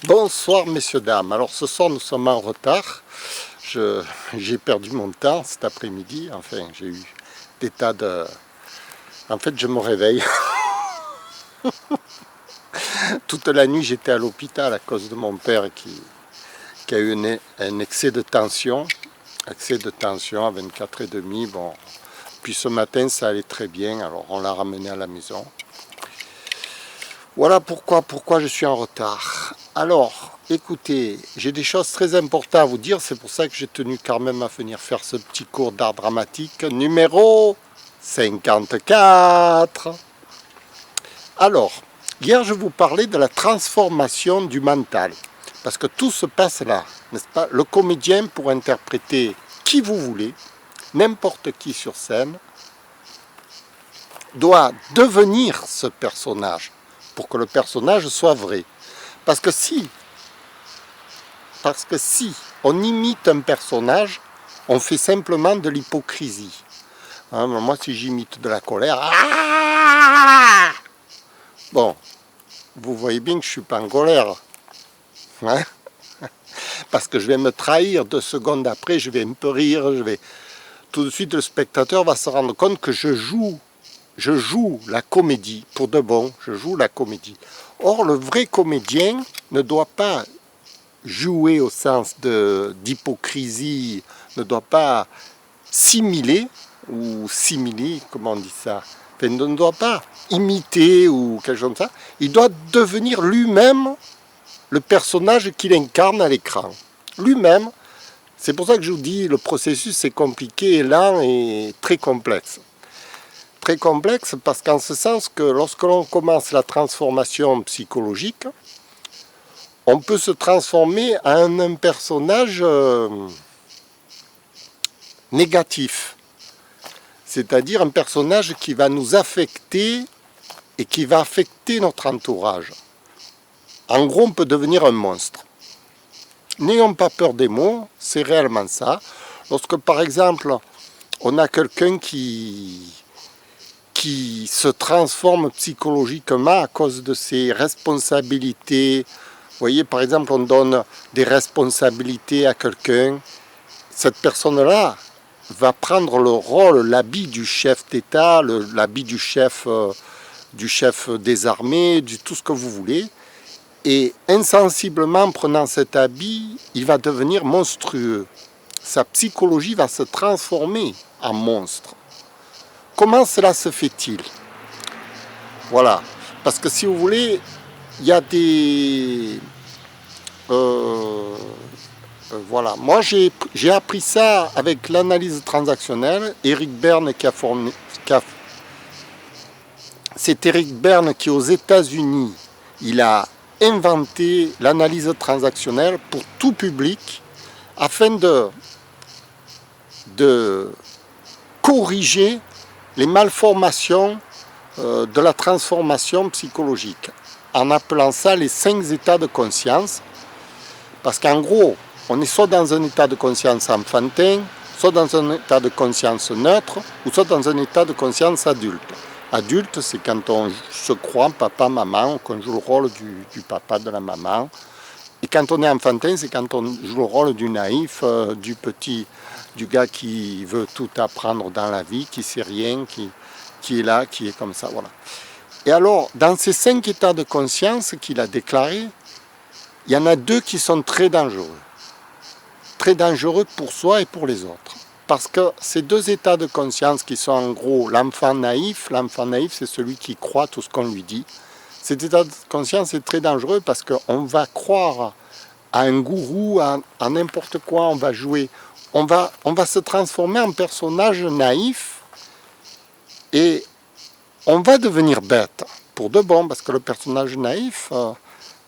Bonsoir messieurs, dames. Alors ce soir nous sommes en retard. J'ai perdu mon temps cet après-midi. Enfin, j'ai eu des tas de... En fait, je me réveille. Toute la nuit, j'étais à l'hôpital à cause de mon père qui a eu un excès de tension. Excès de tension à 24,5. Bon. Puis ce matin, ça allait très bien. Alors on l'a ramené à la maison. Voilà pourquoi je suis en retard. Alors, écoutez, j'ai des choses très importantes à vous dire. C'est pour ça que j'ai tenu quand même à venir faire ce petit cours d'art dramatique numéro 54. Alors, hier je vous parlais de la transformation du mental. Parce que tout se passe là, n'est-ce pas? Le comédien, pour interpréter qui vous voulez, n'importe qui sur scène, doit devenir ce personnage pour que le personnage soit vrai. Parce que si on imite un personnage, on fait simplement de l'hypocrisie. Hein, moi, si j'imite de la colère, bon, vous voyez bien que je ne suis pas en colère. Hein, parce que je vais me trahir 2 secondes après, je vais un peu rire, tout de suite le spectateur va se rendre compte que je joue la comédie, pour de bon, je joue la comédie. Or, le vrai comédien ne doit pas jouer au sens d'hypocrisie, ne doit pas simuler, ou simuler, comment on dit ça, enfin, ne doit pas imiter ou quelque chose comme ça, il doit devenir lui-même le personnage qu'il incarne à l'écran. Lui-même, c'est pour ça que je vous dis, le processus est compliqué, lent et très complexe. Très complexe parce qu'en ce sens que lorsque l'on commence la transformation psychologique, on peut se transformer en un personnage négatif. C'est-à-dire un personnage qui va nous affecter et qui va affecter notre entourage. En gros, on peut devenir un monstre. N'ayons pas peur des mots, c'est réellement ça. Lorsque par exemple, on a quelqu'un qui se transforme psychologiquement à cause de ses responsabilités. Vous voyez, par exemple, on donne des responsabilités à quelqu'un. Cette personne-là va prendre le rôle, l'habit du chef d'État, l'habit du chef des armées, du tout ce que vous voulez. Et insensiblement, en prenant cet habit, il va devenir monstrueux. Sa psychologie va se transformer en monstre. Comment cela se fait-il? Voilà. Parce que si vous voulez, il y a des... voilà. Moi, j'ai appris ça avec l'analyse transactionnelle. Eric Berne c'est Eric Berne qui, aux États-Unis, il a inventé l'analyse transactionnelle pour tout public afin de corriger les malformations de la transformation psychologique, en appelant ça les 5 états de conscience, parce qu'en gros, on est soit dans un état de conscience enfantin, soit dans un état de conscience neutre, ou soit dans un état de conscience adulte. Adulte, c'est quand on se croit papa, maman, qu'on joue le rôle du papa, de la maman. Et quand on est enfantin, c'est quand on joue le rôle du naïf, du gars qui veut tout apprendre dans la vie, qui sait rien, qui est là, qui est comme ça, voilà. Et alors, dans ces 5 états de conscience qu'il a déclarés, il y en a 2 qui sont très dangereux. Très dangereux pour soi et pour les autres. Parce que ces 2 états de conscience qui sont en gros l'enfant naïf, c'est celui qui croit tout ce qu'on lui dit. Cet état de conscience est très dangereux parce qu'on va croire à un gourou, à n'importe quoi, on va jouer. On va se transformer en personnage naïf et on va devenir bête, pour de bon, parce que le personnage naïf,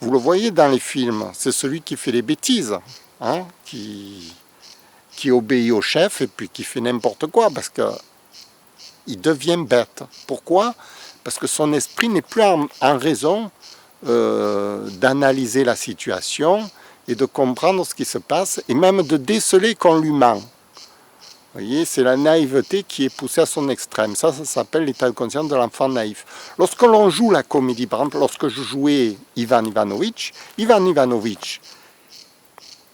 vous le voyez dans les films, c'est celui qui fait les bêtises, hein, qui obéit au chef et puis qui fait n'importe quoi, parce qu'il devient bête. Pourquoi? Parce que son esprit n'est plus en raison d'analyser la situation et de comprendre ce qui se passe, et même de déceler qu'on lui ment. Vous voyez, c'est la naïveté qui est poussée à son extrême. Ça s'appelle l'état de conscience de l'enfant naïf. Lorsque l'on joue la comédie, par exemple, lorsque je jouais Ivan Ivanovitch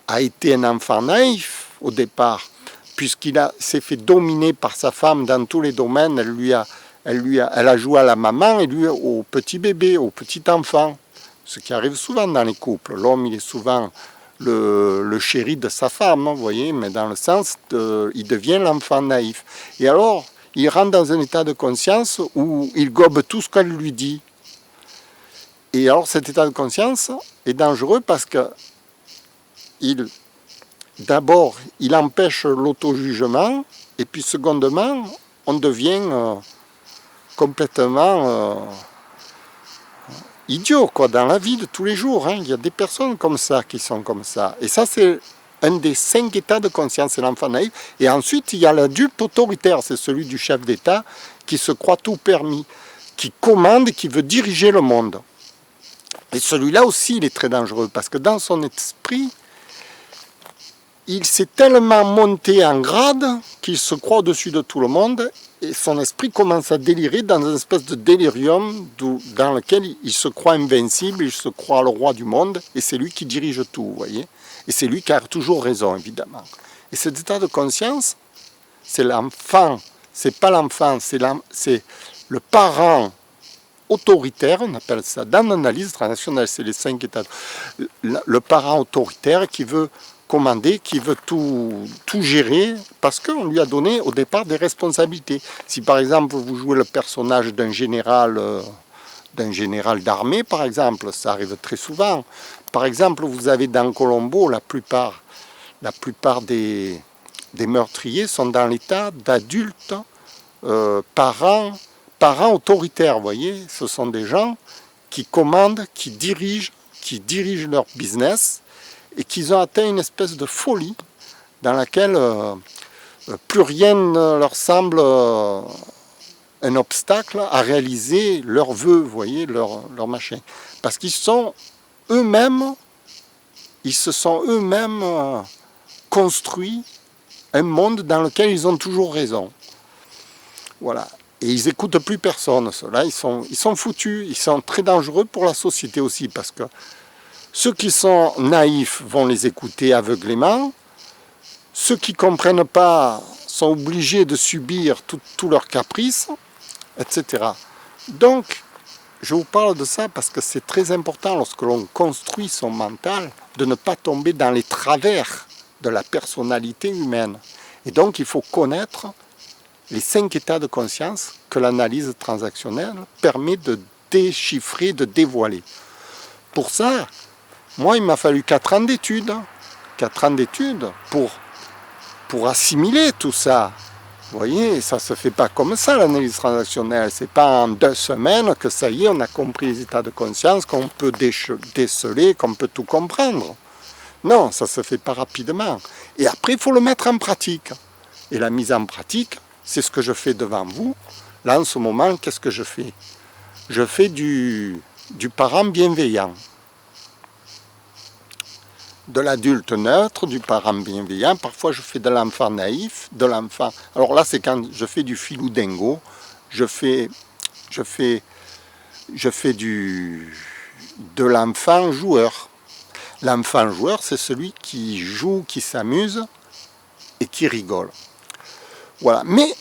a été un enfant naïf au départ, puisqu'il s'est fait dominer par sa femme dans tous les domaines. Elle a joué à la maman et lui au petit bébé, au petit enfant. Ce qui arrive souvent dans les couples. L'homme, il est souvent le chéri de sa femme, vous voyez, mais dans le sens, il devient l'enfant naïf. Et alors, il rentre dans un état de conscience où il gobe tout ce qu'elle lui dit. Et alors, cet état de conscience est dangereux parce que d'abord, il empêche l'auto-jugement, et puis secondement, on devient complètement idiot, quoi, dans la vie de tous les jours. Hein. Il y a des personnes comme ça qui sont comme ça. Et ça, c'est un des 5 états de conscience, c'est l'enfant naïf. Et ensuite, il y a l'adulte autoritaire, c'est celui du chef d'État qui se croit tout permis, qui commande, qui veut diriger le monde. Et celui-là aussi, il est très dangereux, parce que dans son esprit, il s'est tellement monté en grade qu'il se croit au-dessus de tout le monde, et son esprit commence à délirer dans une espèce de délirium dans lequel il se croit invincible, il se croit le roi du monde, et c'est lui qui dirige tout, vous voyez. Et c'est lui qui a toujours raison, évidemment. Et cet état de conscience, c'est l'enfant, c'est pas l'enfant, c'est le parent autoritaire, on appelle ça, dans l'analyse transactionnelle, c'est les 5 états. Le parent autoritaire qui veut commander, qui veut tout gérer, parce qu'on lui a donné au départ des responsabilités. Si par exemple vous jouez le personnage d'un général d'armée, par exemple, ça arrive très souvent. Par exemple, vous avez dans Colombo, la plupart des meurtriers sont dans l'état d'adultes, parents autoritaires, vous voyez. Ce sont des gens qui commandent, qui dirigent leur business, et qu'ils ont atteint une espèce de folie dans laquelle plus rien ne leur semble un obstacle à réaliser leurs vœux, vous voyez, leur machin. Parce qu'ils sont eux-mêmes, ils se sont eux-mêmes construits un monde dans lequel ils ont toujours raison. Voilà. Et ils n'écoutent plus personne, ceux-là, ils sont foutus, ils sont très dangereux pour la société aussi, parce que ceux qui sont naïfs vont les écouter aveuglément. Ceux qui ne comprennent pas sont obligés de subir tous leurs caprices, etc. Donc, je vous parle de ça parce que c'est très important lorsque l'on construit son mental de ne pas tomber dans les travers de la personnalité humaine. Et donc, il faut connaître les 5 états de conscience que l'analyse transactionnelle permet de déchiffrer, de dévoiler. Pour ça, moi, il m'a fallu 4 ans d'études. 4 ans d'études pour assimiler tout ça. Vous voyez, ça ne se fait pas comme ça, l'analyse transactionnelle. Ce n'est pas en 2 semaines que ça y est, on a compris les états de conscience, qu'on peut déceler, qu'on peut tout comprendre. Non, ça ne se fait pas rapidement. Et après, il faut le mettre en pratique. Et la mise en pratique, c'est ce que je fais devant vous. Là, en ce moment, qu'est-ce que je fais? Je fais du parent bienveillant. De l'adulte neutre, du parent bienveillant. Parfois, je fais de l'enfant naïf, de l'enfant... Alors là, c'est quand je fais du filou dingo. Je fais de l'enfant joueur. L'enfant joueur, c'est celui qui joue, qui s'amuse et qui rigole. Voilà. Mais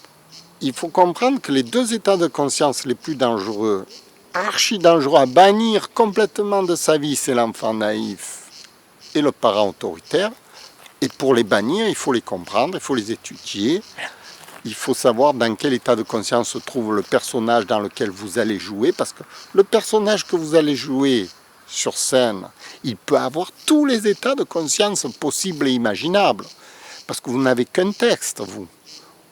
il faut comprendre que les 2 états de conscience les plus dangereux, archi dangereux à bannir complètement de sa vie, c'est l'enfant naïf et le parent autoritaire. Et pour les bannir, il faut les comprendre, il faut les étudier. Il faut savoir dans quel état de conscience se trouve le personnage dans lequel vous allez jouer. Parce que le personnage que vous allez jouer sur scène, il peut avoir tous les états de conscience possibles et imaginables. Parce que vous n'avez qu'un texte, vous.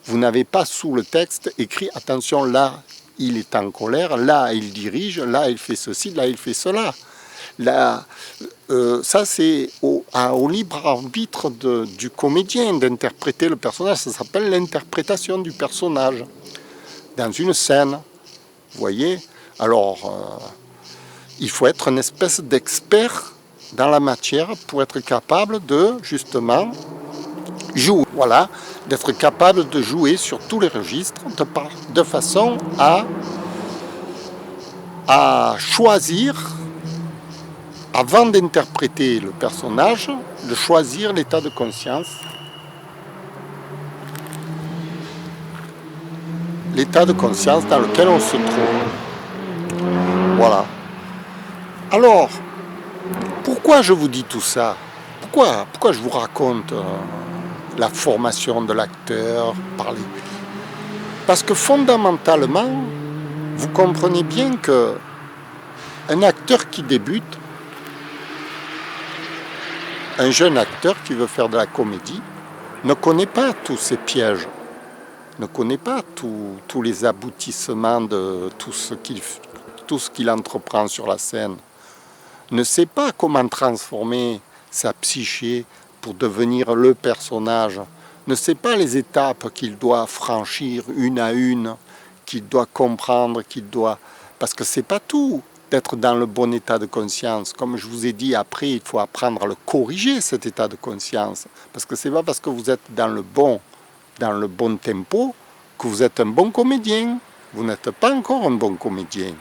Vous n'avez pas sous le texte écrit « Attention, là, il est en colère, là, il dirige, là, il fait ceci, là, il fait cela ». Là, ça, c'est au libre arbitre du comédien d'interpréter le personnage. Ça s'appelle l'interprétation du personnage dans une scène. Vous voyez? Alors, il faut être une espèce d'expert dans la matière pour être capable de, justement, jouer. Voilà, d'être capable de jouer sur tous les registres de façon à choisir, avant d'interpréter le personnage, de choisir l'état de conscience. L'état de conscience dans lequel on se trouve. Voilà. Alors, pourquoi je vous dis tout ça? Pourquoi je vous raconte la formation de l'acteur, parler? Parce que fondamentalement, vous comprenez bien que un acteur qui débute, un jeune acteur qui veut faire de la comédie, ne connaît pas tous ces pièges, ne connaît pas tous les aboutissements de tout ce qu'il entreprend sur la scène, ne sait pas comment transformer sa psyché pour devenir le personnage, ne sait pas les étapes qu'il doit franchir une à une, qu'il doit comprendre, parce que c'est pas tout d'être dans le bon état de conscience. Comme je vous ai dit, après, il faut apprendre à le corriger, cet état de conscience. Parce que c'est pas parce que vous êtes dans le bon tempo que vous êtes un bon comédien. Vous n'êtes pas encore un bon comédien.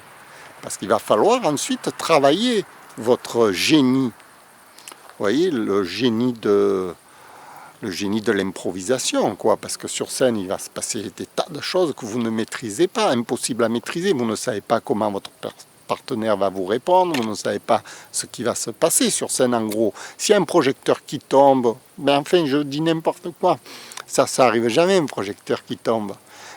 Parce qu'il va falloir ensuite travailler votre génie. Vous voyez, le génie de l'improvisation, quoi. Parce que sur scène, il va se passer des tas de choses que vous ne maîtrisez pas, impossible à maîtriser. Vous ne savez pas comment votre partenaire va vous répondre, vous ne savez pas ce qui va se passer sur scène, en gros. S'il y a un projecteur qui tombe, ben enfin, je dis n'importe quoi. Ça n'arrive jamais, un projecteur qui tombe.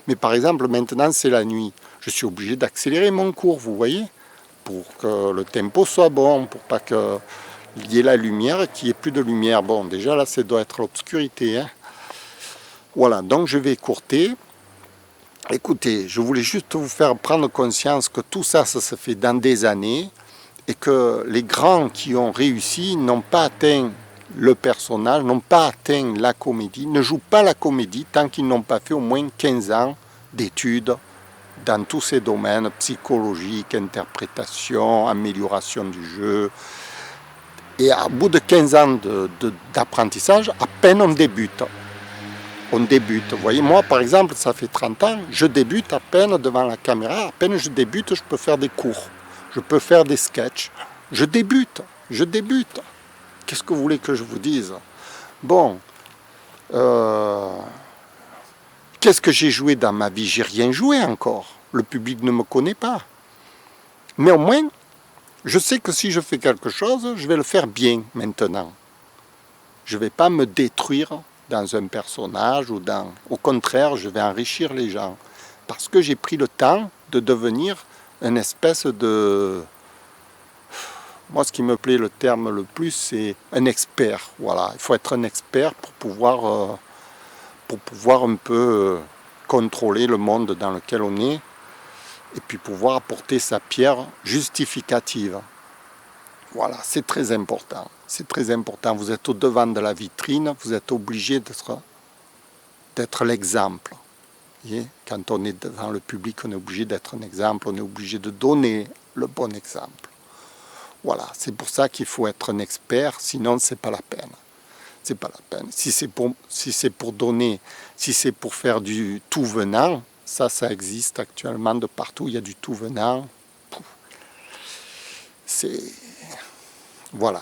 Mais par exemple, maintenant, c'est la nuit. Je suis obligé d'accélérer mon cours, vous voyez, pour que le tempo soit bon, pour pas qu'il y ait la lumière et qu'il n'y ait plus de lumière. Bon, déjà là, ça doit être l'obscurité. Hein. Voilà, donc je vais écourter. Écoutez, je voulais juste vous faire prendre conscience que tout ça, ça se fait dans des années et que les grands qui ont réussi n'ont pas atteint le personnage, n'ont pas atteint la comédie, ne jouent pas la comédie tant qu'ils n'ont pas fait au moins 15 ans d'études dans tous ces domaines, psychologique, interprétation, amélioration du jeu. Et au bout de 15 ans d'apprentissage, à peine on débute. On débute. Vous voyez, moi, par exemple, ça fait 30 ans, je débute à peine devant la caméra. À peine je débute, je peux faire des cours. Je peux faire des sketchs. Je débute. Qu'est-ce que vous voulez que je vous dise? Bon, qu'est-ce que j'ai joué dans ma vie? J'ai rien joué encore. Le public ne me connaît pas. Mais au moins, je sais que si je fais quelque chose, je vais le faire bien maintenant. Je ne vais pas me détruire dans un personnage au contraire, je vais enrichir les gens. Parce que j'ai pris le temps de devenir une espèce de... Moi, ce qui me plaît, le terme le plus, c'est un expert. Voilà, il faut être un expert pour pouvoir un peu contrôler le monde dans lequel on est et puis pouvoir apporter sa pierre justificative. Voilà, c'est très important. C'est très important. Vous êtes au devant de la vitrine, vous êtes obligé d'être l'exemple. Quand on est devant le public, on est obligé d'être un exemple, on est obligé de donner le bon exemple. Voilà, c'est pour ça qu'il faut être un expert, sinon c'est pas la peine. C'est pas la peine. Si c'est pour donner, si c'est pour faire du tout venant, ça existe actuellement de partout, il y a du tout venant. C'est... Voilà.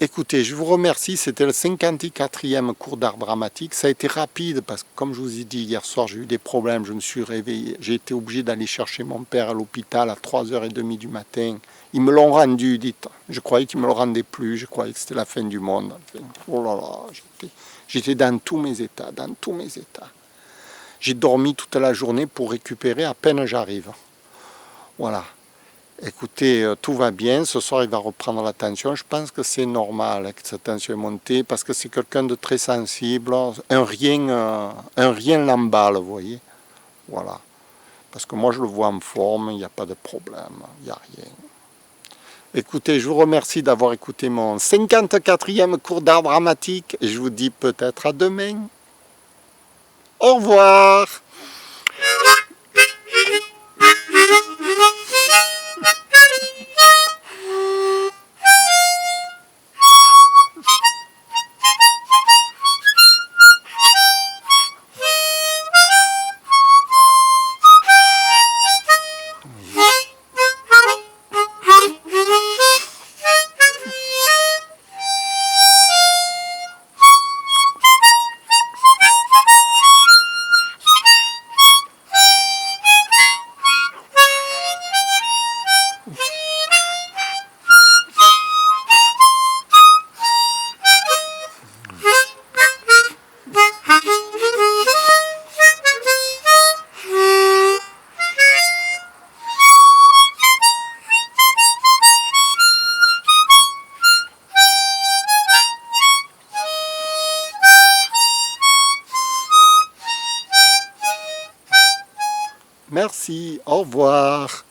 Écoutez, je vous remercie, c'était le 54e cours d'art dramatique. Ça a été rapide parce que, comme je vous ai dit, hier soir, j'ai eu des problèmes, je me suis réveillé. J'ai été obligé d'aller chercher mon père à l'hôpital à 3h30 du matin. Ils me l'ont rendu, dites. Je croyais qu'ils ne me le rendaient plus, je croyais que c'était la fin du monde. Oh là là, j'étais dans tous mes états, J'ai dormi toute la journée pour récupérer, à peine j'arrive. Voilà. Écoutez, tout va bien, ce soir il va reprendre la tension, je pense que c'est normal que sa tension est montée, parce que c'est quelqu'un de très sensible, un rien l'emballe, vous voyez, voilà, parce que moi je le vois en forme, il n'y a pas de problème, il n'y a rien. Écoutez, je vous remercie d'avoir écouté mon 54e cours d'art dramatique, et je vous dis peut-être à demain. Au revoir. Merci, au revoir.